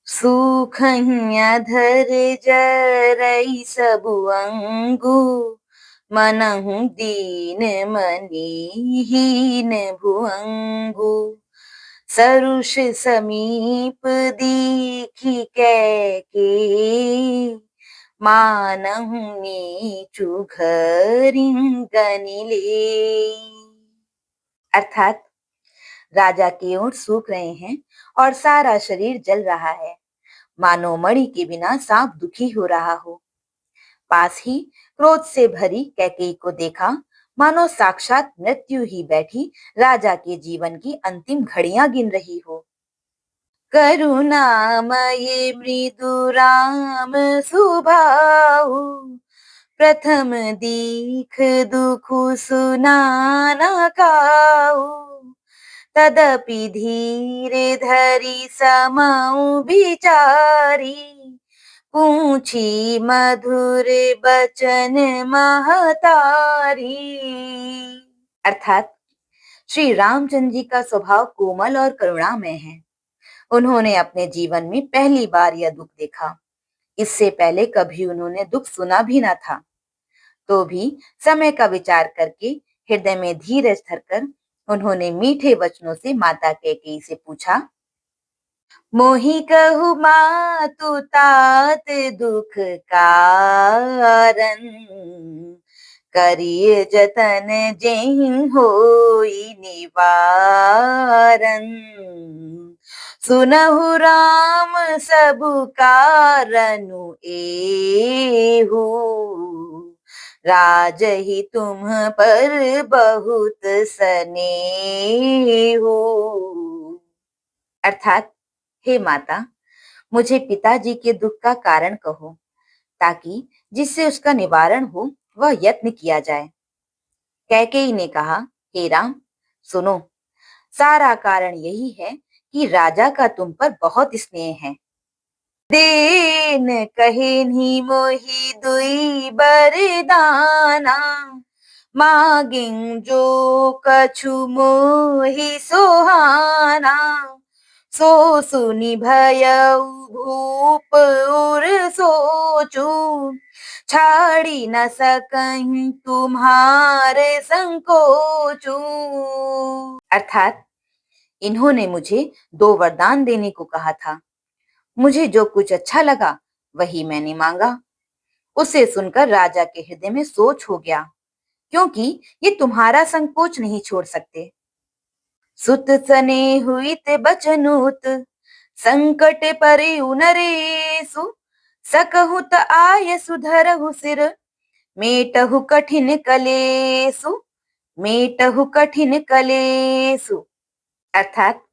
सुखहिया धर जरई सबु अंगु मनहु दीन मनीहीन भुअंगु सरुष समीप दीखि कैके मानहु नीचु घरिंगनि लेई। अर्थात राजा के ऊंट सूख रहे हैं और सारा शरीर जल रहा है, मानो मणि के बिना सांप दुखी हो रहा हो। पास ही क्रोध से भरी कैकेयी को देखा, मानो साक्षात मृत्यु ही बैठी राजा के जीवन की अंतिम घड़ियां गिन रही हो। करुणामये मृदु राम सुभाऊ, प्रथम दीख दुखु सुनाना काऊ। तदपि धीरे धरि समऊ विचारी, पूछी मधुर बचन महतारी। अर्थात श्री रामचंद्र जी का स्वभाव कोमल और करुणामय है। उन्होंने अपने जीवन में पहली बार यह दुख देखा। इससे पहले कभी उन्होंने दुख सुना भी ना था। तो भी समय का विचार करके हृदय में धीरज धरकर उन्होंने मीठे वचनों से माता कैकेयी से पूछा, मोहि कहु मातु तात दुख कारण, करिय जतन जेहि होई निवारन। सुनहु राम सबु कारनु एहु, राजहि तुम पर बहुत स्नेहु। अर्थात हे माता, मुझे पिताजी के दुख का कारण कहो, ताकि जिससे उसका निवारण हो वह यत्न किया जाए। कैकेयी ने कहा, हे राम, सुनो, सारा कारण यही है कि राजा का तुम पर बहुत स्नेह है। देन कहेनि मोहि दुई बरदाना, मांगें जो कछु मोहि सुहाना। सो सुनि भयउ भूप उर सोचू, छाड़ी न सकहीं तुम्हारे संकोचू। अर्थात इन्होंने मुझे 2 वरदान देने को कहा था। मुझे जो कुछ अच्छा लगा वही मैंने मांगा। उसे सुनकर राजा के हृदय में सोच हो गया, क्योंकि ये तुम्हारा संकोच नहीं छोड़ सकते। सुत सने हुईत बचनुत, संकट परिउ नरेषु। सकहुत आय सुधरहु सिर, मेटहु कठिन कलेसु। मेटहु कठिन कलेसु। अर्थात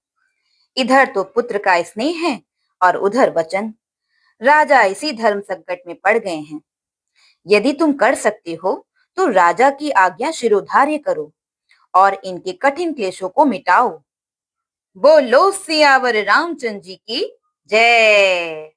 इधर तो पुत्र का स्नेह है और उधर वचन। राजा इसी धर्म संकट में पड़ गए हैं। यदि तुम कर सकते हो तो राजा की आज्ञा शिरोधार्य करो और इनके कठिन क्लेशों को मिटाओ। बोलो सियावर रामचंद्र जी की जय।